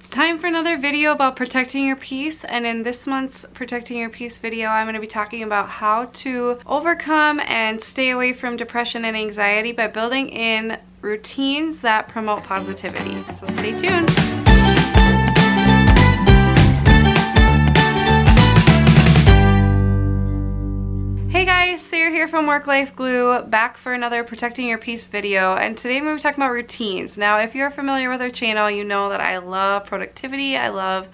It's time for another video about protecting your peace, and in this month's Protecting Your Peace video, I'm going to be talking about how to overcome and stay away from depression and anxiety by building in routines that promote positivity. So stay tuned. Hey guys, Sarah here from Work Life Glue, back for another Protecting Your Peace video, and today I'm going to be talking about routines. Now, if you're familiar with our channel, you know that I love productivity, I love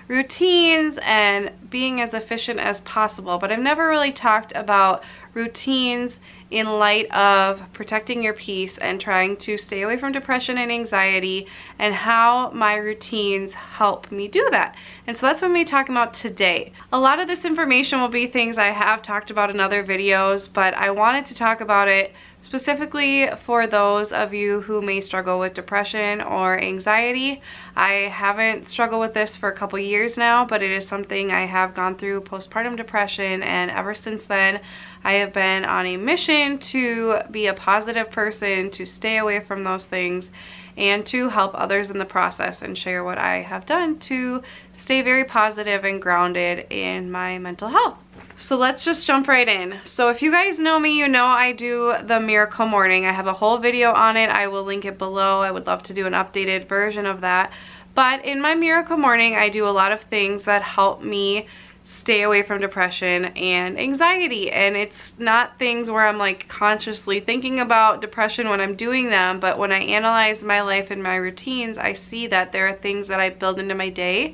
routines, and being as efficient as possible, but I've never really talked about routines in light of protecting your peace and trying to stay away from depression and anxiety, and how my routines help me do that. And so that's what I'm going to be talking about today. A lot of this information will be things I have talked about in other videos, but I wanted to talk about it specifically for those of you who may struggle with depression or anxiety. I haven't struggled with this for a couple years now, but it is something I have gone through, postpartum depression, and ever since then I have been on a mission to be a positive person, to stay away from those things, and to help others in the process and share what I have done to stay very positive and grounded in my mental health. So let's just jump right in. So if you guys know me, you know I do the Miracle Morning. I have a whole video on it. I will link it below. I would love to do an updated version of that. But in my Miracle Morning, I do a lot of things that help me stay away from depression and anxiety. And it's not things where I'm like consciously thinking about depression when I'm doing them, but when I analyze my life and my routines, I see that there are things that I build into my day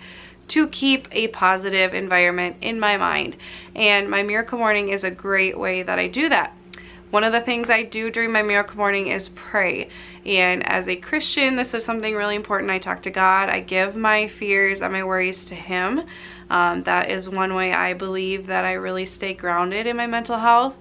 to keep a positive environment in my mind. And my Miracle Morning is a great way that I do that. One of the things I do during my Miracle Morning is pray. And as a Christian, this is something really important. I talk to God. I give my fears and my worries to Him. That is one way I believe that I really stay grounded in my mental health.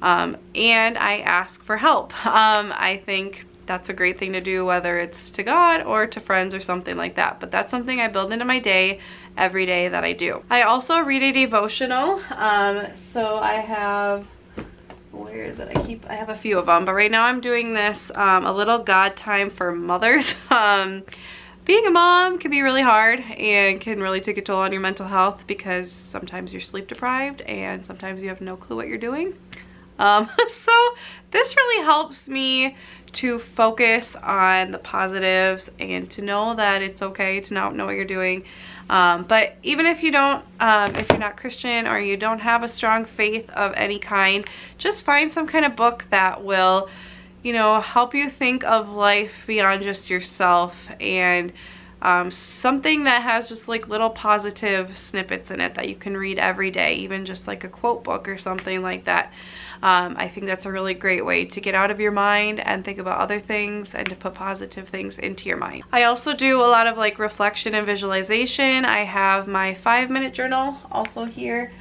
And I ask for help. I think that's a great thing to do, whether it's to God or to friends or something like that. But that's something I build into my day every day that I do. I also read a devotional. So I have, where is it? I have a few of them, but right now I'm doing this, a little God time for mothers. Being a mom can be really hard and can really take a toll on your mental health, because sometimes you're sleep deprived and sometimes you have no clue what you're doing. So this really helps me to focus on the positives and to know that it's okay to not know what you're doing. But even if you don't, if you're not Christian or you don't have a strong faith of any kind, just find some kind of book that will, you know, help you think of life beyond just yourself, and something that has just like little positive snippets in it that you can read every day, even just like a quote book or something like that. I think that's a really great way to get out of your mind and think about other things and to put positive things into your mind. I also do a lot of like reflection and visualization. I have my 5-minute journal also here,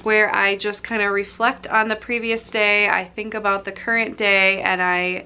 where I just kind of reflect on the previous day. I think about the current day, and I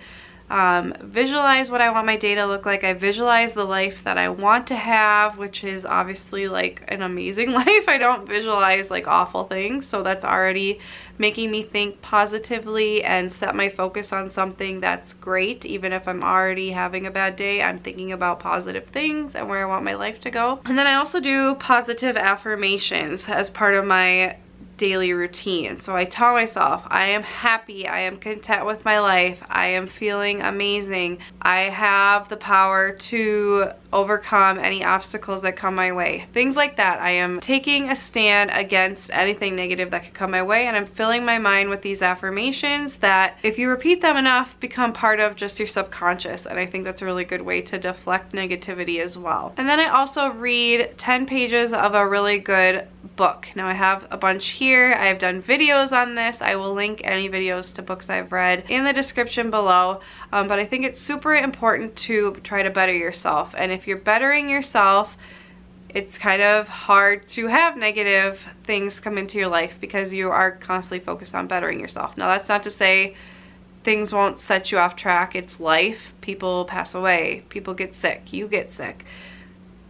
visualize what I want my day to look like. I visualize the life that I want to have, which is obviously like an amazing life. I don't visualize like awful things, so that's already making me think positively and set my focus on something that's great. Even if I'm already having a bad day, I'm thinking about positive things and where I want my life to go. And then I also do positive affirmations as part of my daily routine. So I tell myself, I am happy, I am content with my life, I am feeling amazing, I have the power to overcome any obstacles that come my way. Things like that. I am taking a stand against anything negative that could come my way, and I'm filling my mind with these affirmations that, if you repeat them enough, become part of just your subconscious, and I think that's a really good way to deflect negativity as well. And then I also read 10 pages of a really good book. Now I have a bunch here. I've done videos on this. I will link any videos to books I've read in the description below. But I think it's super important to try to better yourself. And if you're bettering yourself, it's kind of hard to have negative things come into your life because you are constantly focused on bettering yourself. Now that's not to say things won't set you off track. It's life. People pass away. People get sick. You get sick.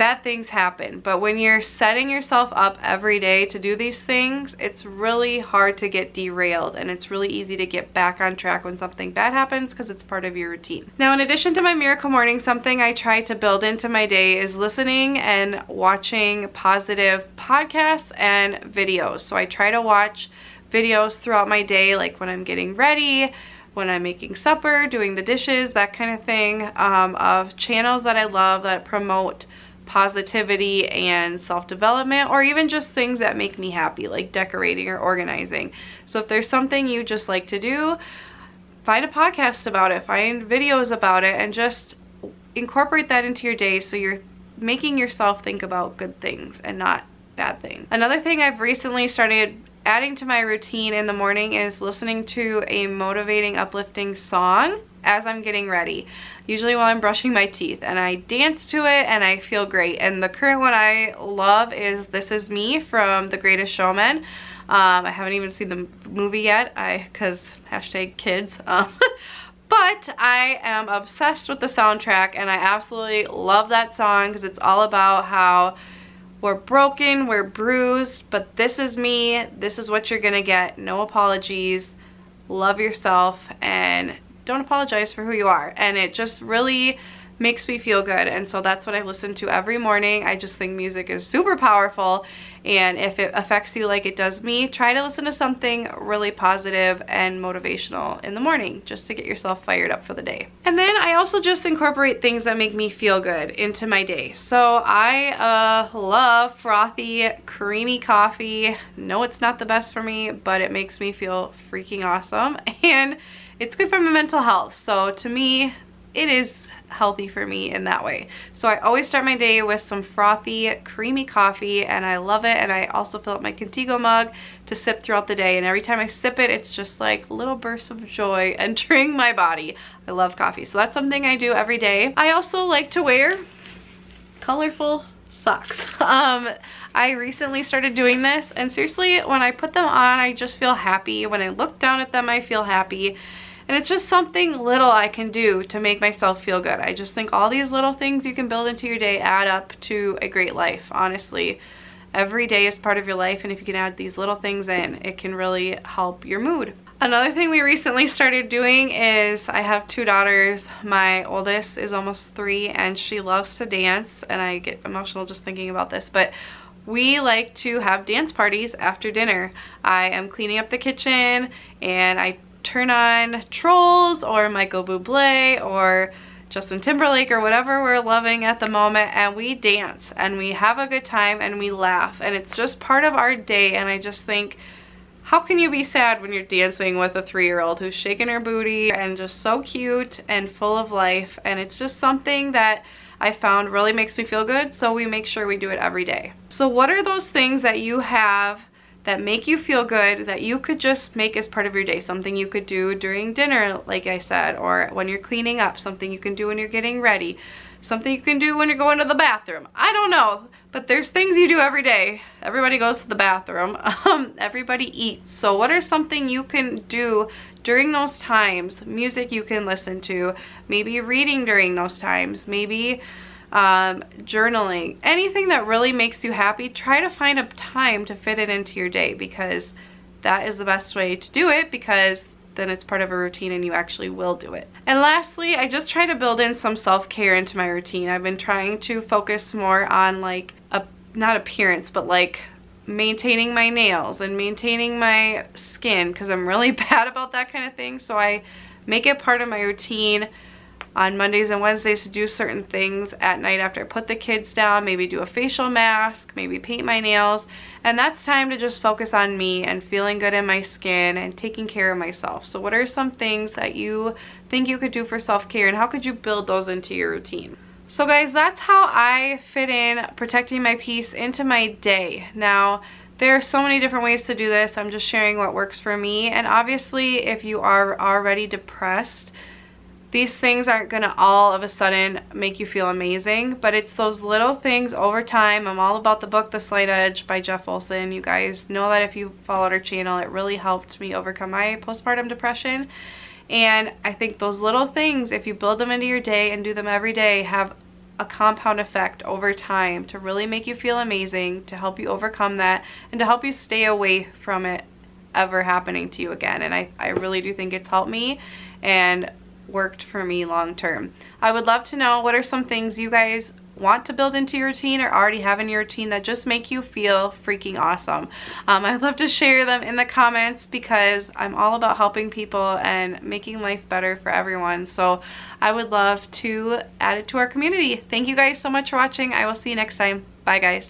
bad things happen. But when you're setting yourself up every day to do these things, it's really hard to get derailed, and it's really easy to get back on track when something bad happens because it's part of your routine. Now, in addition to my miracle morning, something I try to build into my day is listening and watching positive podcasts and videos. So I try to watch videos throughout my day, like when I'm getting ready, when I'm making supper, doing the dishes, that kind of thing, of channels that I love that promote positivity and self-development, or even just things that make me happy, like decorating or organizing. So if there's something you just like to do, find a podcast about it, find videos about it, and just incorporate that into your day so you're making yourself think about good things and not bad things. Another thing I've recently started adding to my routine in the morning is listening to a motivating, uplifting song as I'm getting ready, usually while I'm brushing my teeth, and I dance to it and I feel great. And the current one I love is This Is Me from The Greatest Showman. I haven't even seen the movie yet, because #kids. But I am obsessed with the soundtrack, and I absolutely love that song because it's all about how we're broken, we're bruised, but this is me, this is what you're gonna get. No apologies, love yourself, and don't apologize for who you are. And it just really makes me feel good, and so that's what I listen to every morning. I just think music is super powerful, and if it affects you like it does me, try to listen to something really positive and motivational in the morning just to get yourself fired up for the day. And then I also just incorporate things that make me feel good into my day. So I love frothy, creamy coffee. No, it's not the best for me, but it makes me feel freaking awesome, and it's good for my mental health. So to me, it is healthy for me in that way. So I always start my day with some frothy, creamy coffee, and I love it. And I also fill up my Contigo mug to sip throughout the day. And every time I sip it, it's just like little bursts of joy entering my body. I love coffee. So that's something I do every day. I also like to wear colorful socks. I recently started doing this, and seriously, when I put them on, I just feel happy. When I look down at them, I feel happy. And it's just something little I can do to make myself feel good. I just think all these little things you can build into your day add up to a great life, honestly. Every day is part of your life, and if you can add these little things in, it can really help your mood. Another thing we recently started doing is, I have 2 daughters. My oldest is almost 3, and she loves to dance, and I get emotional just thinking about this, but we like to have dance parties after dinner. I am cleaning up the kitchen, and I turn on Trolls or Michael Bublé or Justin Timberlake or whatever we're loving at the moment, and we dance and we have a good time and we laugh, and it's just part of our day. And I just think, how can you be sad when you're dancing with a 3-year-old who's shaking her booty and just so cute and full of life? And it's just something that I found really makes me feel good, so we make sure we do it every day. So what are those things that you have that make you feel good that you could just make as part of your day? Something you could do during dinner, like I said, or when you're cleaning up, something you can do when you're getting ready, something you can do when you're going to the bathroom. I don't know, but there's things you do every day. Everybody goes to the bathroom. Everybody eats. So what are something you can do during those times? Music you can listen to, maybe reading during those times, maybe journaling, anything that really makes you happy. Try to find a time to fit it into your day, because that is the best way to do it, because then it's part of a routine and you actually will do it. And lastly, I just try to build in some self-care into my routine. I've been trying to focus more on like not appearance, but like maintaining my nails and maintaining my skin, because I'm really bad about that kind of thing. So I make it part of my routine on Mondays and Wednesdays to do certain things at night after I put the kids down, maybe do a facial mask, maybe paint my nails. And that's time to just focus on me and feeling good in my skin and taking care of myself. So what are some things that you think you could do for self-care, and how could you build those into your routine? So guys, that's how I fit in protecting my peace into my day. Now, there are so many different ways to do this. I'm just sharing what works for me. And obviously, if you are already depressed, these things aren't gonna all of a sudden make you feel amazing, but it's those little things over time. I'm all about the book The Slight Edge by Jeff Olson. You guys know that if you followed our channel, it really helped me overcome my postpartum depression. And I think those little things, if you build them into your day and do them every day, have a compound effect over time to really make you feel amazing, to help you overcome that, and to help you stay away from it ever happening to you again. And I really do think it's helped me and worked for me long term. I would love to know, what are some things you guys want to build into your routine or already have in your routine that just make you feel freaking awesome? I'd love to share them in the comments because I'm all about helping people and making life better for everyone. So I would love to add it to our community. Thank you guys so much for watching. I will see you next time. Bye guys.